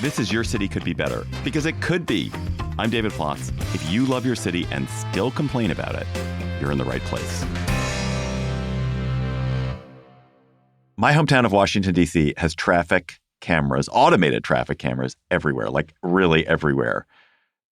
This is Your City Could Be Better, because it could be. I'm David Plotz. If you love your city and still complain about it, you're in the right place. My hometown of Washington, D.C. has traffic cameras, automated traffic cameras everywhere, like really everywhere.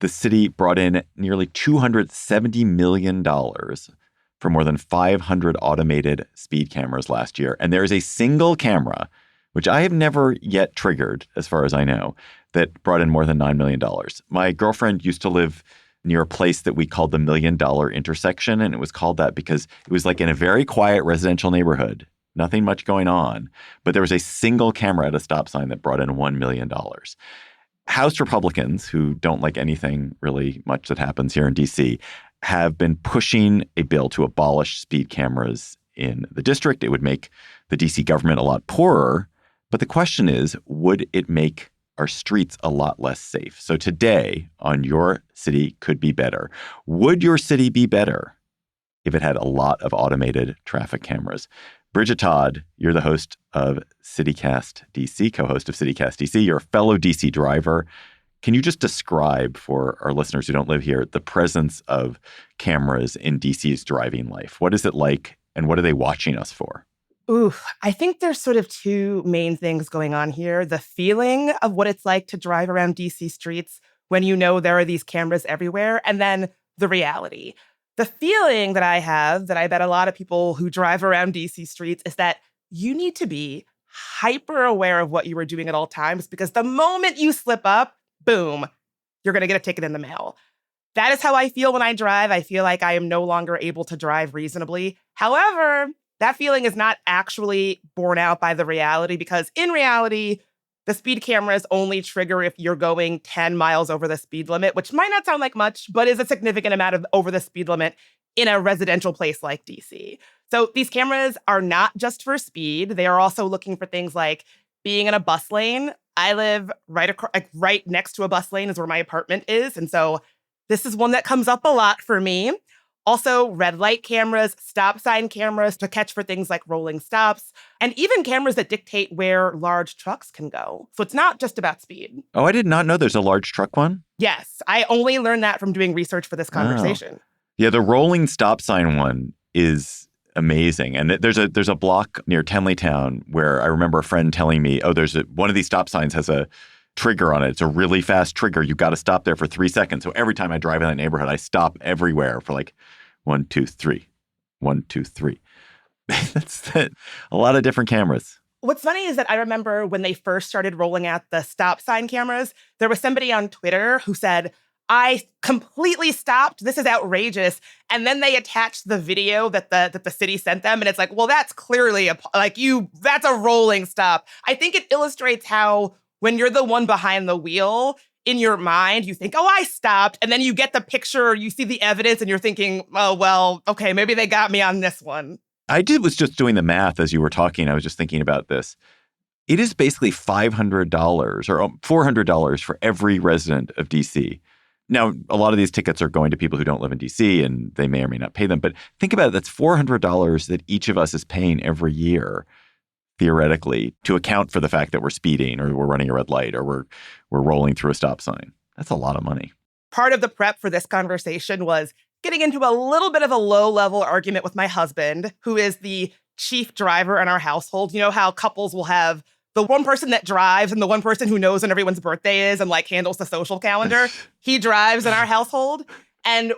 The city brought in nearly $270 million for more than 500 automated speed cameras last year. And there is a single camera, which I have never yet triggered, as far as I know, that brought in more than $9 million. My girlfriend used to live near a place that we called the $1 Million intersection. And it was called that because it was like in a very quiet residential neighborhood, nothing much going on. But there was a single camera at a stop sign that brought in $1 million. House Republicans, who don't like anything really much that happens here in D.C., have been pushing a bill to abolish speed cameras in the district. It would make the D.C. government a lot poorer. But the question is, would it make our streets a lot less safe? So today on Your City Could Be Better, would your city be better if it had a lot of automated traffic cameras? Bridget Todd, you're the host of CityCast DC, co-host of CityCast DC. You're a fellow DC driver. Can you just describe for our listeners who don't live here the presence of cameras in DC's driving life? What is it like, and what are they watching us for? Ooh, I think there's sort of two main things going on here. The feeling of what it's like to drive around DC streets when you know there are these cameras everywhere, and then the reality. The feeling that I have, that I bet a lot of people who drive around DC streets, is that you need to be hyper aware of what you are doing at all times, because the moment you slip up, boom, you're going to get a ticket in the mail. That is how I feel when I drive. I feel like I am no longer able to drive reasonably. However, that feeling is not actually borne out by the reality, because in reality, the speed cameras only trigger if you're going 10 miles over the speed limit, which might not sound like much, but is a significant amount of over the speed limit in a residential place like DC. So these cameras are not just for speed. They are also looking for things like being in a bus lane. I live right next to a bus lane is where my apartment is. And so this is one that comes up a lot for me. Also, red light cameras, stop sign cameras to catch for things like rolling stops, and even cameras that dictate where large trucks can go. So it's not just about speed. Oh, I did not know there's a large truck one. Yes, I only learned that from doing research for this conversation. Yeah, the rolling stop sign one is amazing. And there's a block near Tenleytown where I remember a friend telling me, oh, one of these stop signs has a trigger on it. It's a really fast trigger. You got to stop there for 3 seconds. So every time I drive in that neighborhood, I stop everywhere for like 1, 2, 3, 1, 2, 3. That's a lot of different cameras. What's funny is that I remember when they first started rolling out the stop sign cameras, there was somebody on Twitter who said, I completely stopped. This is outrageous. And then they attached the video that the city sent them. And it's like, well, that's clearly that's a rolling stop. I think it illustrates how when you're the one behind the wheel, in your mind, you think, oh, I stopped. And then you get the picture, you see the evidence, and you're thinking, oh, well, okay, maybe they got me on this one. Was just doing the math as you were talking. I was just thinking about this. It is basically $500 or $400 for every resident of D.C. Now, a lot of these tickets are going to people who don't live in D.C. and they may or may not pay them. But think about it. That's $400 that each of us is paying every year, theoretically, to account for the fact that we're speeding or we're running a red light or we're rolling through a stop sign. That's a lot of money. Part of the prep for this conversation was getting into a little bit of a low-level argument with my husband, who is the chief driver in our household. You know how couples will have the one person that drives and the one person who knows when everyone's birthday is and like handles the social calendar. He drives in our household. And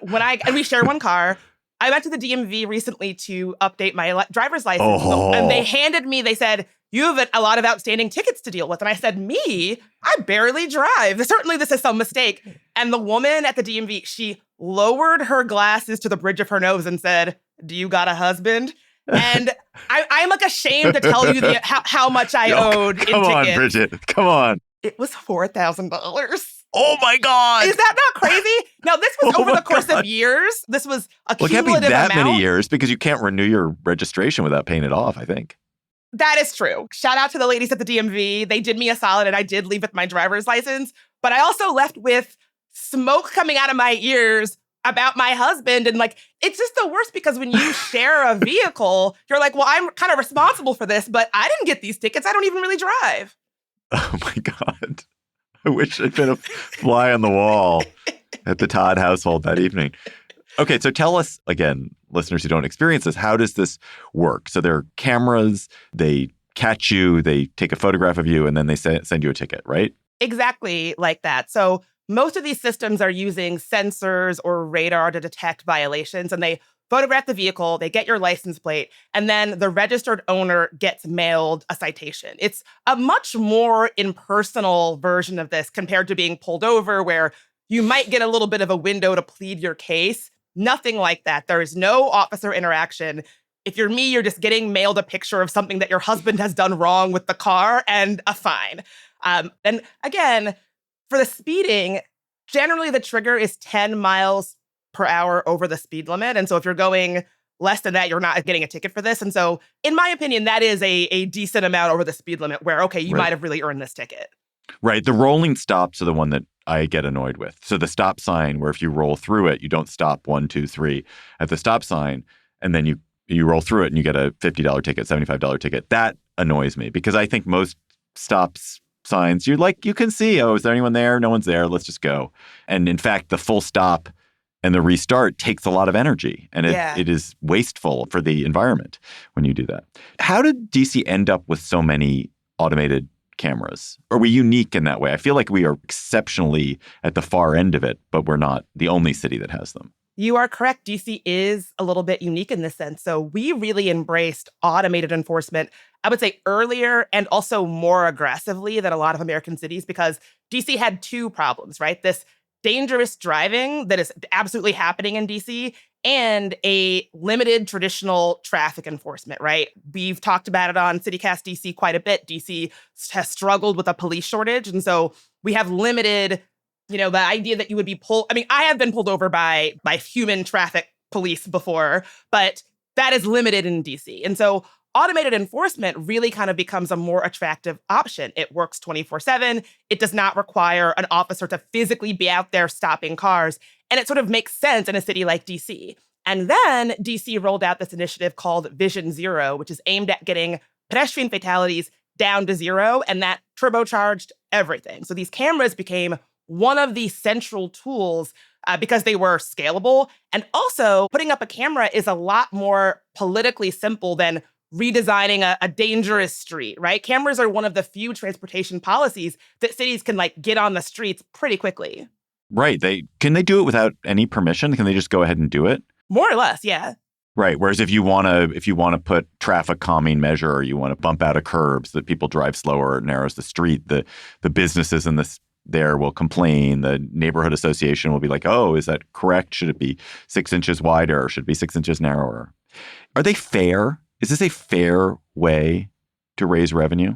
we share one car. I went to the DMV recently to update my driver's license. And they said, you have a lot of outstanding tickets to deal with. And I said, me? I barely drive. Certainly this is some mistake. And the woman at the DMV, she lowered her glasses to the bridge of her nose and said, do you got a husband? And I'm like ashamed to tell you how much I owed in tickets. Come on, Bridget. Come on. It was $4,000. Oh, my God. Is that not crazy? Now, this was over the course of years. This was a cumulative amount. Well, it can't be that many years because you can't renew your registration without paying it off, I think. That is true. Shout out to the ladies at the DMV. They did me a solid, and I did leave with my driver's license. But I also left with smoke coming out of my ears about my husband. And like, it's just the worst because when you share a vehicle, you're like, well, I'm kind of responsible for this, but I didn't get these tickets. I don't even really drive. Oh, my God. I wish I'd been a fly on the wall at the Todd household that evening. Okay, so tell us, again, listeners who don't experience this, how does this work? So there are cameras, they catch you, they take a photograph of you, and then they send you a ticket, right? Exactly like that. So most of these systems are using sensors or radar to detect violations, and they photograph the vehicle, they get your license plate, and then the registered owner gets mailed a citation. It's a much more impersonal version of this compared to being pulled over, where you might get a little bit of a window to plead your case. Nothing like that. There is no officer interaction. If you're me, you're just getting mailed a picture of something that your husband has done wrong with the car and a fine. And again, for the speeding, generally the trigger is 10 miles per hour over the speed limit. And so if you're going less than that, you're not getting a ticket for this. And so, in my opinion, that is a decent amount over the speed limit where, okay, you might have really earned this ticket. Right. The rolling stops are the one that I get annoyed with. So the stop sign, where if you roll through it, you don't stop 1, 2, 3 at the stop sign, and then you roll through it and you get a $50 ticket, $75 ticket. That annoys me because I think most stops signs, you can see, oh, is there anyone there? No one's there. Let's just go. And in fact, the full stop and the restart takes a lot of energy, and it is wasteful for the environment when you do that. How did DC end up with so many automated cameras? Are we unique in that way? I feel like we are exceptionally at the far end of it, but we're not the only city that has them. You are correct. DC is a little bit unique in this sense. So we really embraced automated enforcement, I would say earlier and also more aggressively than a lot of American cities, because DC had two problems, right? This dangerous driving that is absolutely happening in DC and a limited traditional traffic enforcement, right? We've talked about it on CityCast DC quite a bit. DC has struggled with a police shortage. And so we have limited, the idea that you would be pulled. I mean, I have been pulled over by human traffic police before, but that is limited in DC. And so automated enforcement really kind of becomes a more attractive option. It works 24/7. It does not require an officer to physically be out there stopping cars. And it sort of makes sense in a city like DC. And then DC rolled out this initiative called Vision Zero, which is aimed at getting pedestrian fatalities down to zero. And that turbocharged everything. So these cameras became one of the central tools because they were scalable. And also, putting up a camera is a lot more politically simple than redesigning a dangerous street, right? Cameras are one of the few transportation policies that cities can get on the streets pretty quickly. Right. Can they do it without any permission? Can they just go ahead and do it? More or less, yeah. Right. Whereas if you want to put traffic calming measure, or you want to bump out of curbs so that people drive slower, it narrows the street, the businesses in this there will complain. The neighborhood association will be like, oh, is that correct? Should it be 6 inches wider? Or should it be 6 inches narrower? Are they fair? Is this a fair way to raise revenue?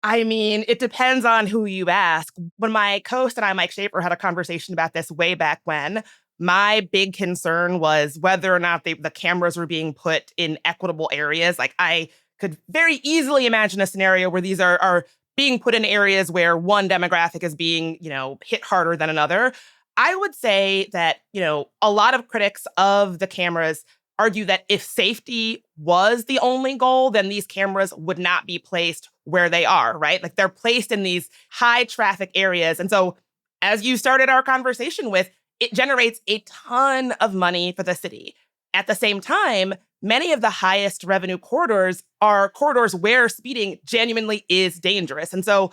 I mean, it depends on who you ask. When my co-host and I, Mike Schaefer, had a conversation about this way back when, my big concern was whether or not the cameras were being put in equitable areas. I could very easily imagine a scenario where these are being put in areas where one demographic is being, hit harder than another. I would say that, a lot of critics of the cameras argue that if safety was the only goal, then these cameras would not be placed where they are, right? They're placed in these high traffic areas. And so, as you started our conversation with, it generates a ton of money for the city. At the same time, many of the highest revenue corridors are corridors where speeding genuinely is dangerous. And so,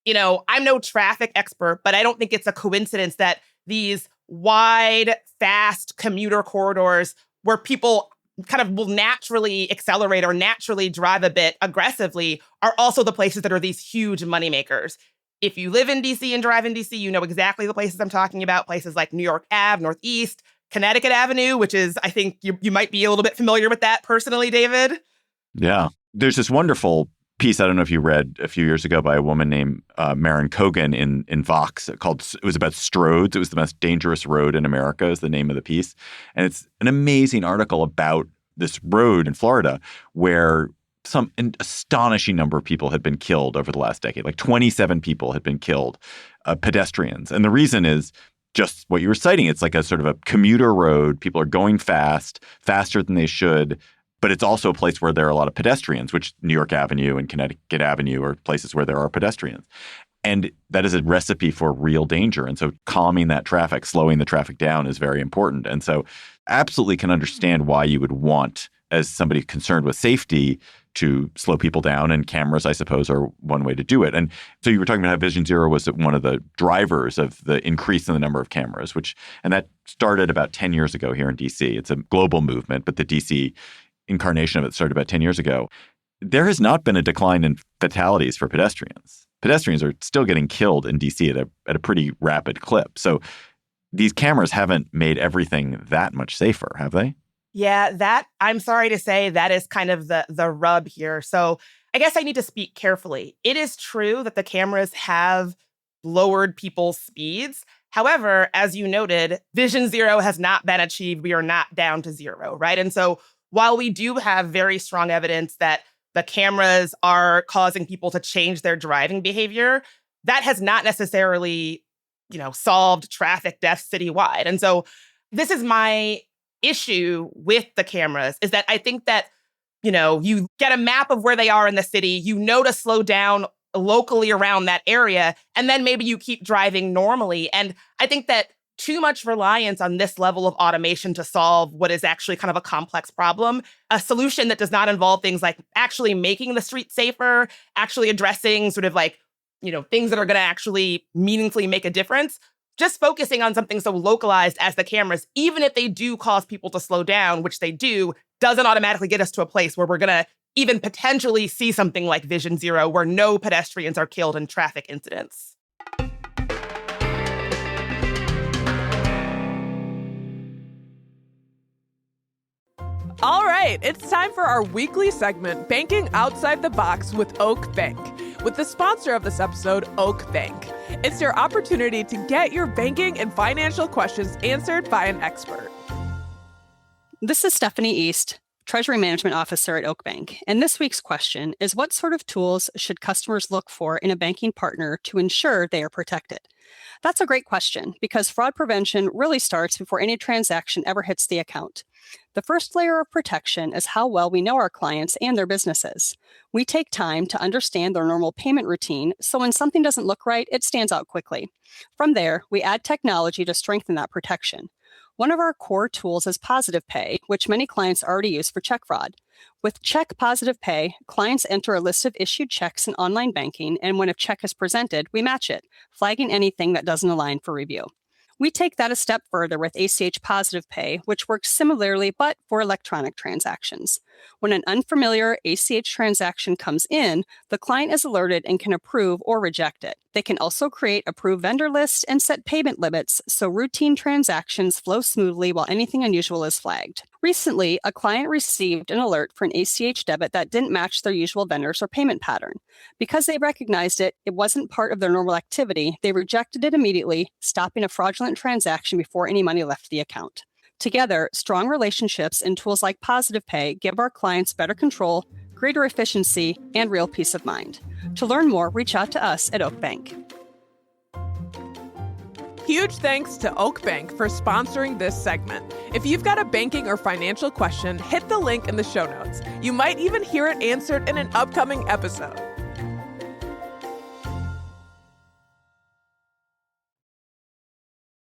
I'm no traffic expert, but I don't think it's a coincidence that these wide, fast commuter corridors where people kind of will naturally accelerate or naturally drive a bit aggressively are also the places that are these huge moneymakers. If you live in DC and drive in DC, you know exactly the places I'm talking about, places like New York Ave, Northeast, Connecticut Avenue, which is, I think you might be a little bit familiar with that personally, David. Yeah. There's this wonderful piece, I don't know if you read a few years ago, by a woman named Maren Kogan in Vox it was about Strodes. It was the most dangerous road in America is the name of the piece. And it's an amazing article about this road in Florida where an astonishing number of people had been killed over the last decade. 27 people had been killed, pedestrians. And the reason is just what you were citing. It's like a sort of a commuter road. People are going faster than they should. But it's also a place where there are a lot of pedestrians, which New York Avenue and Connecticut Avenue are places where there are pedestrians. And that is a recipe for real danger. And so calming that traffic, slowing the traffic down is very important. And so absolutely can understand why you would want, as somebody concerned with safety, to slow people down. And cameras, I suppose, are one way to do it. And so you were talking about how Vision Zero was one of the drivers of the increase in the number of cameras, and that started about 10 years ago here in DC. It's a global movement, but the DC incarnation of it started about 10 years ago. There has not been a decline in fatalities for pedestrians. Pedestrians are still getting killed in DC at a pretty rapid clip. So these cameras haven't made everything that much safer, have they? Yeah, that, I'm sorry to say, that is kind of the rub here. So I guess I need to speak carefully. It is true that the cameras have lowered people's speeds. However, as you noted, Vision Zero has not been achieved. We are not down to zero, right? And so while we do have very strong evidence that the cameras are causing people to change their driving behavior, that has not necessarily, solved traffic deaths citywide. And so this is my issue with the cameras, is that I think that, you get a map of where they are in the city, to slow down locally around that area, and then maybe you keep driving normally. And I think that too much reliance on this level of automation to solve what is actually kind of a complex problem, a solution that does not involve things like actually making the street safer, actually addressing sort of like, things that are going to actually meaningfully make a difference. Just focusing on something so localized as the cameras, even if they do cause people to slow down, which they do, doesn't automatically get us to a place where we're going to even potentially see something like Vision Zero, where no pedestrians are killed in traffic incidents. All right, it's time for our weekly segment, Banking Outside the Box with Oak Bank, with the sponsor of this episode, Oak Bank. It's your opportunity to get your banking and financial questions answered by an expert. This is Stephanie East, Treasury Management Officer at Oak Bank, and this week's question is, what sort of tools should customers look for in a banking partner to ensure they are protected? That's a great question, because fraud prevention really starts before any transaction ever hits the account. The first layer of protection is how well we know our clients and their businesses. We take time to understand their normal payment routine, so when something doesn't look right, it stands out quickly. From there, we add technology to strengthen that protection. One of our core tools is Positive Pay, which many clients already use for check fraud. With Check Positive Pay, clients enter a list of issued checks in online banking, and when a check is presented, we match it, flagging anything that doesn't align for review. We take that a step further with ACH Positive Pay, which works similarly but for electronic transactions. When an unfamiliar ACH transaction comes in, the client is alerted and can approve or reject it. They can also create approved vendor lists and set payment limits so routine transactions flow smoothly while anything unusual is flagged. Recently, a client received an alert for an ACH debit that didn't match their usual vendors or payment pattern. Because they recognized it wasn't part of their normal activity, they rejected it immediately, stopping a fraudulent transaction before any money left the account. Together, strong relationships and tools like Positive Pay give our clients better control, greater efficiency, and real peace of mind. To learn more, reach out to us at Oak Bank. Huge thanks to Oak Bank for sponsoring this segment. If you've got a banking or financial question, hit the link in the show notes. You might even hear it answered in an upcoming episode.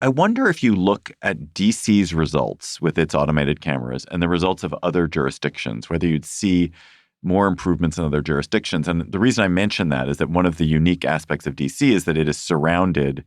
I wonder if you look at DC's results with its automated cameras and the results of other jurisdictions, whether you'd see more improvements in other jurisdictions. And the reason I mention that is that one of the unique aspects of DC is that it is surrounded.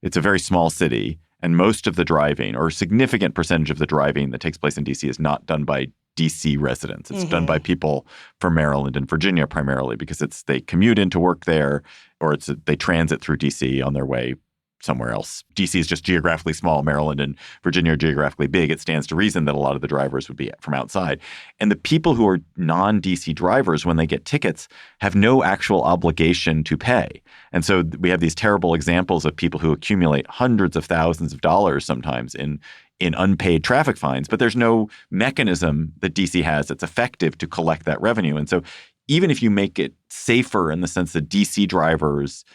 It's a very small city, and most of the driving, or a significant percentage of the driving that takes place in DC, is not done by DC residents. It's done by people from Maryland and Virginia primarily, because they commute into work there, or they transit through DC on their way somewhere else. DC is just geographically small. Maryland and Virginia are geographically big. It stands to reason that a lot of the drivers would be from outside. And the people who are non-DC drivers, when they get tickets, have no actual obligation to pay. And so we have these terrible examples of people who accumulate hundreds of thousands of dollars sometimes in unpaid traffic fines, but there's no mechanism that DC has that's effective to collect that revenue. And so even if you make it safer in the sense that DC drivers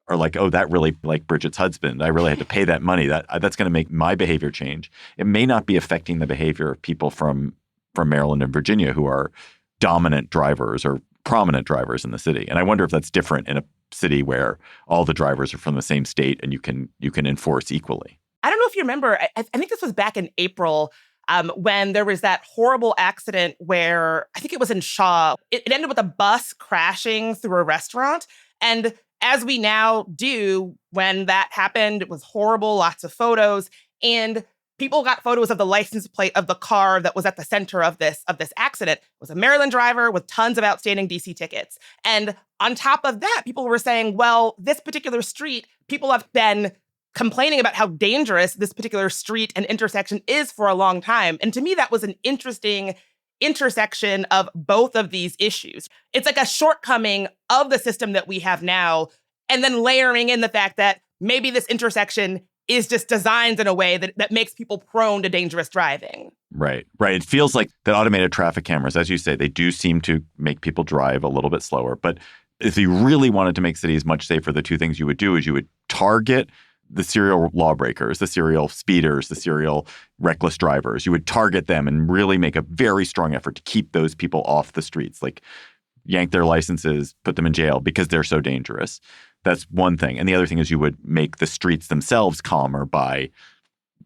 are like, oh, that really, like Bridget's husband, I really had to pay that money. That's going to make my behavior change. It may not be affecting the behavior of people from Maryland and Virginia who are dominant drivers or prominent drivers in the city. And I wonder if that's different in a city where all the drivers are from the same state and you can enforce equally. I don't know if you remember, I think this was back in April when there was that horrible accident where I think it was in Shaw. It ended with a bus crashing through a restaurant. And as we now do, when that happened, it was horrible, lots of photos. And people got photos of the license plate of the car that was at the center of this accident. It was a Maryland driver with tons of outstanding DC tickets. And on top of that, people were saying, well, this particular street, people have been complaining about how dangerous this particular street and intersection is for a long time. And to me, that was an interesting intersection of both of these issues. It's like a shortcoming of the system that we have now, and then layering in the fact that maybe this intersection is just designed in a way that makes people prone to dangerous driving. Right. It feels like the automated traffic cameras, as you say, they do seem to make people drive a little bit slower. But if you really wanted to make cities much safer, the two things you would do is you would target the serial lawbreakers, the serial speeders, the serial reckless drivers. You would target them and really make a very strong effort to keep those people off the streets, like yank their licenses, put them in jail because they're so dangerous. That's one thing. And the other thing is you would make the streets themselves calmer by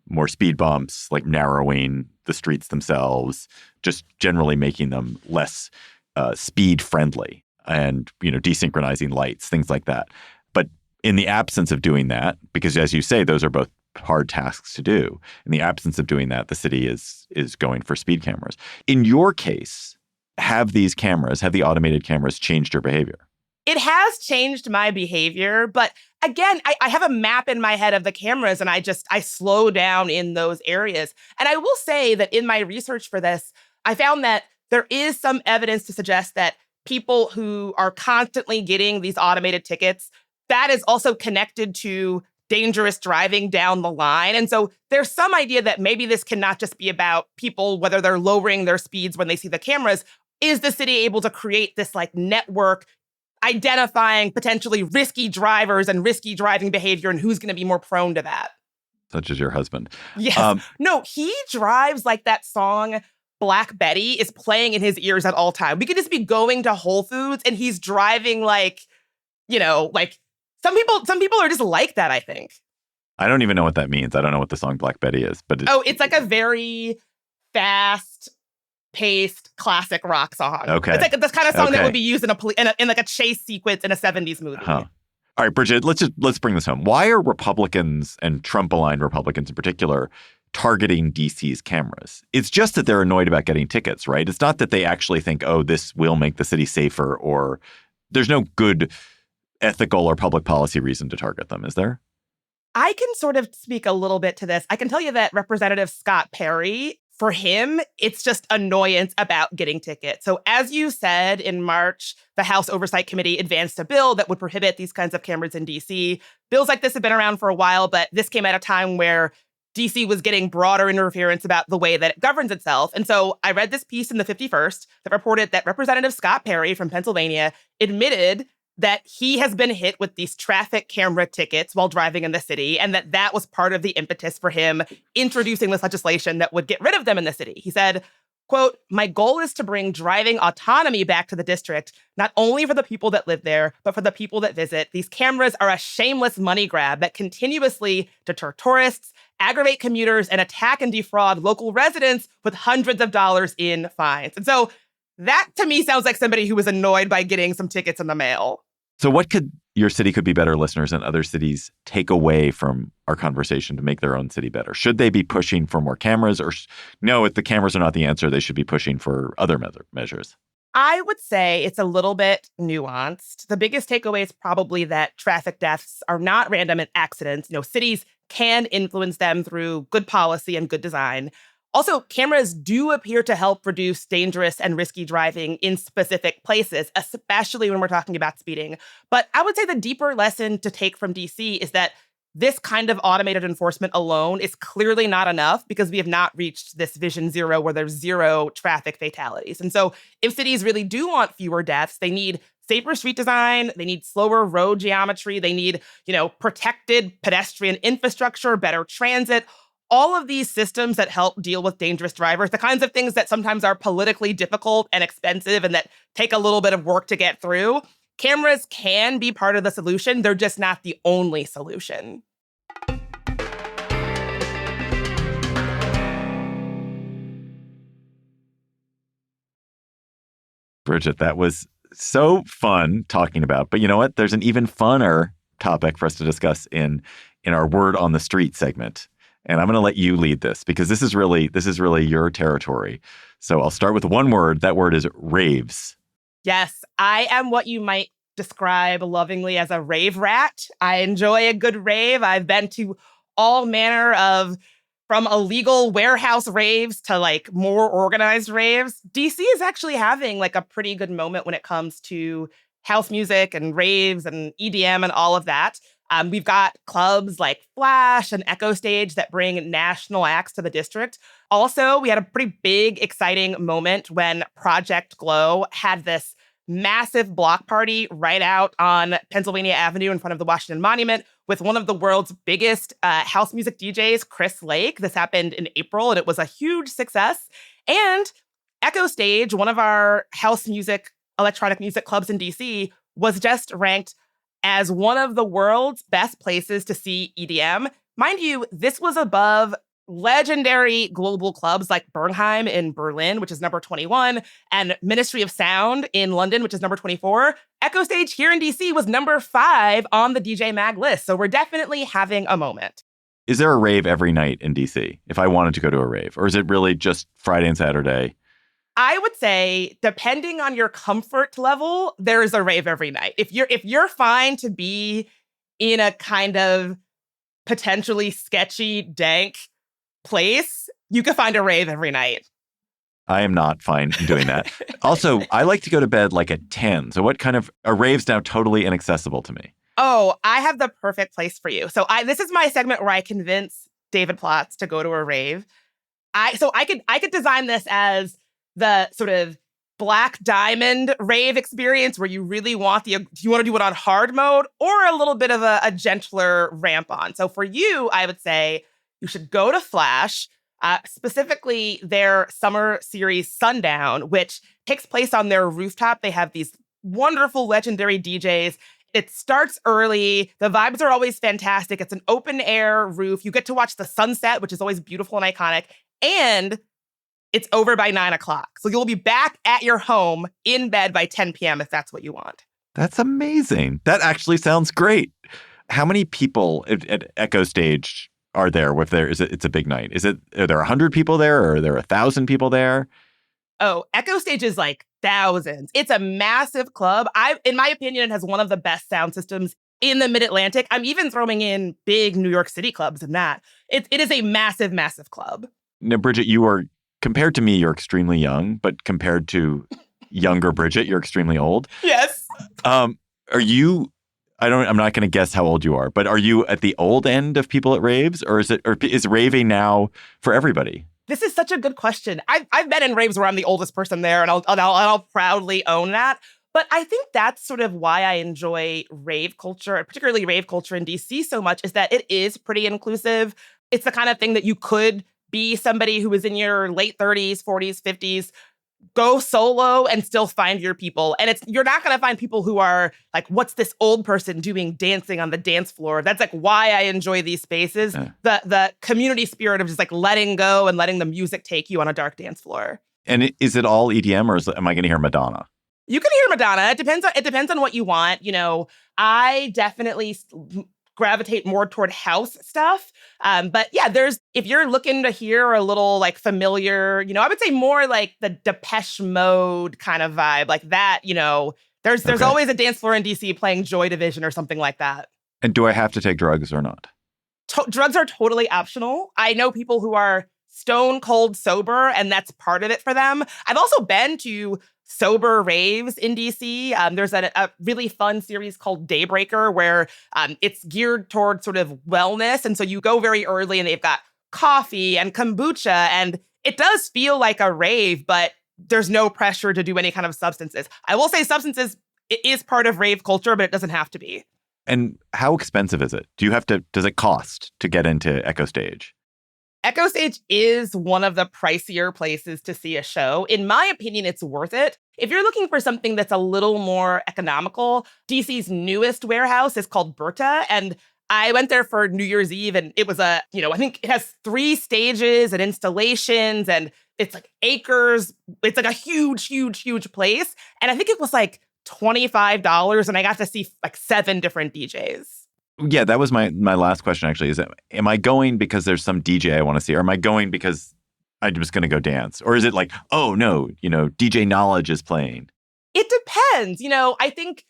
more speed bumps, like narrowing the streets themselves, just generally making them less speed friendly and, desynchronizing lights, things like that. But in the absence of doing that, because as you say, those are both hard tasks to do. In the absence of doing that, the city is going for speed cameras. In your case, have the automated cameras changed your behavior? It has changed my behavior, but again, I have a map in my head of the cameras and I slow down in those areas. And I will say that in my research for this, I found that there is some evidence to suggest that people who are constantly getting these automated tickets, that is also connected to dangerous driving down the line. And so there's some idea that maybe this can not just be about people, whether they're lowering their speeds when they see the cameras. Is the city able to create this network identifying potentially risky drivers and risky driving behavior and who's going to be more prone to that? Such as your husband. Yes. No, he drives like that song Black Betty is playing in his ears at all time. We could just be going to Whole Foods and he's driving some people are just like that, I think. I don't even know what that means. I don't know what the song Black Betty is, but it's like a very fast-paced classic rock song. Okay. It's like this kind of song that would be used in a chase sequence in a 70s movie. Huh. All right, Bridget, let's bring this home. Why are Republicans and Trump-aligned Republicans in particular targeting DC's cameras? It's just that they're annoyed about getting tickets, right? It's not that they actually think, oh, this will make the city safer, or there's no good ethical or public policy reason to target them, is there? I can sort of speak a little bit to this. I can tell you that Representative Scott Perry, for him, it's just annoyance about getting tickets. So as you said, in March, the House Oversight Committee advanced a bill that would prohibit these kinds of cameras in D.C. Bills like this have been around for a while, but this came at a time where D.C. was getting broader interference about the way that it governs itself. And so I read this piece in the 51st that reported that Representative Scott Perry from Pennsylvania admitted that he has been hit with these traffic camera tickets while driving in the city, and that was part of the impetus for him introducing this legislation that would get rid of them in the city. He said, quote, "My goal is to bring driving autonomy back to the district, not only for the people that live there, but for the people that visit. These cameras are a shameless money grab that continuously deter tourists, aggravate commuters, and attack and defraud local residents with hundreds of dollars in fines." And so that, to me, sounds like somebody who was annoyed by getting some tickets in the mail. So what could your city could be better, listeners, and other cities take away from our conversation to make their own city better? Should they be pushing for more cameras, or no, if the cameras are not the answer, they should be pushing for other measures? I would say it's a little bit nuanced. The biggest takeaway is probably that traffic deaths are not random accidents. Cities can influence them through good policy and good design. Also, cameras do appear to help reduce dangerous and risky driving in specific places, especially when we're talking about speeding. But I would say the deeper lesson to take from DC is that this kind of automated enforcement alone is clearly not enough, because we have not reached this vision zero where there's zero traffic fatalities. And so if cities really do want fewer deaths, they need safer street design, they need slower road geometry, they need, protected pedestrian infrastructure, better transit. All of these systems that help deal with dangerous drivers, the kinds of things that sometimes are politically difficult and expensive and that take a little bit of work to get through, cameras can be part of the solution. They're just not the only solution. Bridget, that was so fun talking about. But you know what? There's an even funner topic for us to discuss in our Word on the Street segment. And I'm going to let you lead this because this is really your territory. So I'll start with one word. That word is raves. Yes, I am what you might describe lovingly as a rave rat. I enjoy a good rave. I've been to all manner of, from illegal warehouse raves to like more organized raves. DC is actually having like a pretty good moment when it comes to house music and raves and EDM and all of that. We've got clubs like Flash and Echo Stage that bring national acts to the district. Also, we had a pretty big, exciting moment when Project Glow had this massive block party right out on Pennsylvania Avenue in front of the Washington Monument with one of the world's biggest house music DJs, Chris Lake. This happened in April, and it was a huge success. And Echo Stage, one of our house music, electronic music clubs in DC, was just ranked as one of the world's best places to see EDM. Mind you, this was above legendary global clubs like Bernheim in Berlin, which is number 21, and Ministry of Sound in London, which is number 24. Echo Stage here in DC was number 5 on the DJ Mag list. So we're definitely having a moment. Is there a rave every night in DC if I wanted to go to a rave? Or is it really just Friday and Saturday? I would say, depending on your comfort level, there is a rave every night. If you're fine to be in a kind of potentially sketchy, dank place, you can find a rave every night. I am not fine doing that. Also, I like to go to bed like at 10. So what kind of a rave's now totally inaccessible to me? Oh, I have the perfect place for you. So this is my segment where I convince David Plotz to go to a rave. I could design this as the sort of Black Diamond rave experience where you really want do you want to do it on hard mode or a little bit of a gentler ramp on? So for you, I would say you should go to Flash, specifically their summer series Sundown, which takes place on their rooftop. They have these wonderful legendary DJs. It starts early. The vibes are always fantastic. It's an open air roof. You get to watch the sunset, which is always beautiful and iconic. And it's over by 9 o'clock. So you'll be back at your home in bed by 10 p.m. if that's what you want. That's amazing. That actually sounds great. How many people at Echo Stage are there? It's a big night. Are there 100 people there or are there 1,000 people there? Oh, Echo Stage is like thousands. It's a massive club. In my opinion, it has one of the best sound systems in the Mid-Atlantic. I'm even throwing in big New York City clubs in that. It is a massive, massive club. Now, Bridget, compared to me, you're extremely young, but compared to younger Bridget, you're extremely old. Yes. Are you, I'm not going to guess how old you are, but are you at the old end of people at raves or is raving now for everybody? This is such a good question. I've been in raves where I'm the oldest person there, and I'll proudly own that. But I think that's sort of why I enjoy rave culture, particularly rave culture in DC so much, is that it is pretty inclusive. It's the kind of thing that you could be somebody who is in your late 30s, 40s, 50s, go solo and still find your people. And you're not going to find people who are like, what's this old person doing dancing on the dance floor? That's like why I enjoy these spaces. Yeah. The community spirit of just like letting go and letting the music take you on a dark dance floor. And is it all EDM or am I going to hear Madonna? You can hear Madonna. It depends on what you want. You know, I definitely gravitate more toward house stuff. But yeah, if you're looking to hear a little like familiar, I would say more like the Depeche Mode kind of vibe, like that, there's okay. Always a dance floor in DC playing Joy Division or something like that. And do I have to take drugs or not? Drugs are totally optional. I know people who are stone cold sober and that's part of it for them. I've also been to sober raves in DC. There's a really fun series called Daybreaker where it's geared toward sort of wellness. And so you go very early and they've got coffee and kombucha and it does feel like a rave, but there's no pressure to do any kind of substances. I will say substances is part of rave culture, but it doesn't have to be. And how expensive is it? Does it cost to get into Echo Stage? Echo Stage is one of the pricier places to see a show. In my opinion, it's worth it. If you're looking for something that's a little more economical, DC's newest warehouse is called Berta, and I went there for New Year's Eve, and it was I think it has 3 stages and installations, and it's like acres. It's like a huge, huge, huge place. And I think it was like $25, and I got to see like 7 different DJs. Yeah, that was my last question, actually. Am I going because there's some DJ I want to see? Or am I going because I'm just going to go dance? Or is it like, oh, no, DJ Knowledge is playing? It depends. I think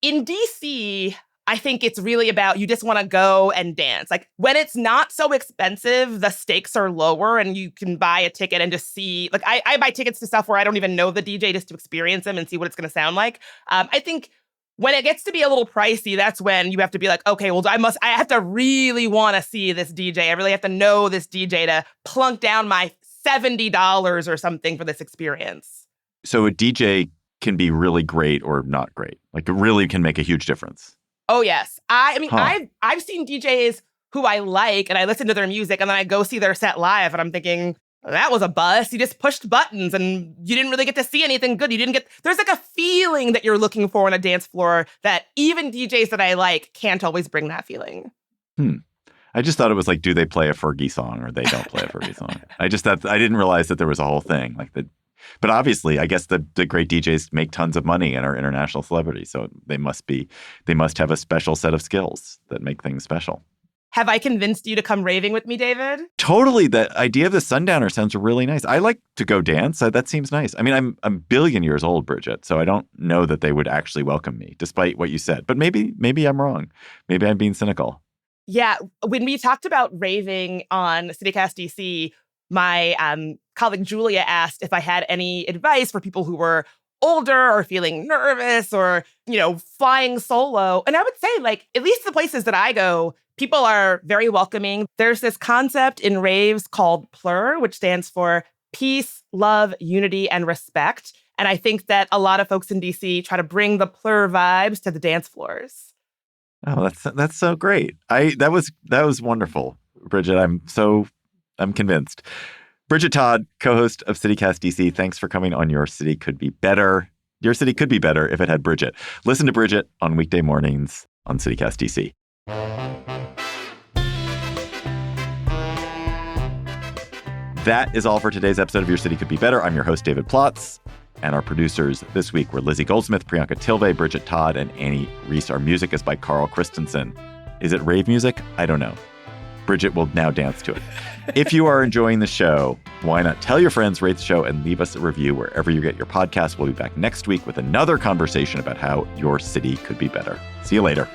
in DC, I think it's really about you just want to go and dance. Like when it's not so expensive, the stakes are lower and you can buy a ticket and just see. Like I buy tickets to stuff where I don't even know the DJ just to experience them and see what it's going to sound like. I think when it gets to be a little pricey, that's when you have to be like, okay, well, I have to really want to see this DJ. I really have to know this DJ to plunk down my $70 or something for this experience. So a DJ can be really great or not great. Like it really can make a huge difference. Oh, yes. I've seen DJs who I like and I listen to their music and then I go see their set live and I'm thinking, that was a bust. You just pushed buttons and you didn't really get to see anything good. There's like a feeling that you're looking for on a dance floor that even DJs that I like can't always bring that feeling. I just thought it was like, do they play a Fergie song or they don't play a Fergie song? I didn't realize that there was a whole thing like that. But obviously, I guess the great DJs make tons of money and are international celebrities. So they must have a special set of skills that make things special. Have I convinced you to come raving with me, David? Totally. The idea of the Sundowner sounds really nice. I like to go dance. That seems nice. I mean, I'm a billion years old, Bridget, so I don't know that they would actually welcome me, despite what you said. But maybe I'm wrong. Maybe I'm being cynical. Yeah. When we talked about raving on CityCast DC, my colleague Julia asked if I had any advice for people who were older or feeling nervous or, flying solo. And I would say, like, at least the places that I go, people are very welcoming. There's this concept in raves called PLUR, which stands for peace, love, unity, and respect. And I think that a lot of folks in DC try to bring the PLUR vibes to the dance floors. Oh, that's so great. That was wonderful, Bridget. I'm convinced. Bridget Todd, co-host of CityCast DC, thanks for coming on Your City Could Be Better. Your city could be better if it had Bridget. Listen to Bridget on weekday mornings on CityCast DC. That is all for today's episode of Your City Could Be Better. I'm your host, David Plotz. And our producers this week were Lizzie Goldsmith, Priyanka Tilve, Bridget Todd, and Annie Reese. Our music is by Carl Christensen. Is it rave music? I don't know. Bridget will now dance to it. If you are enjoying the show, why not tell your friends, rate the show, and leave us a review wherever you get your podcast. We'll be back next week with another conversation about how your city could be better. See you later.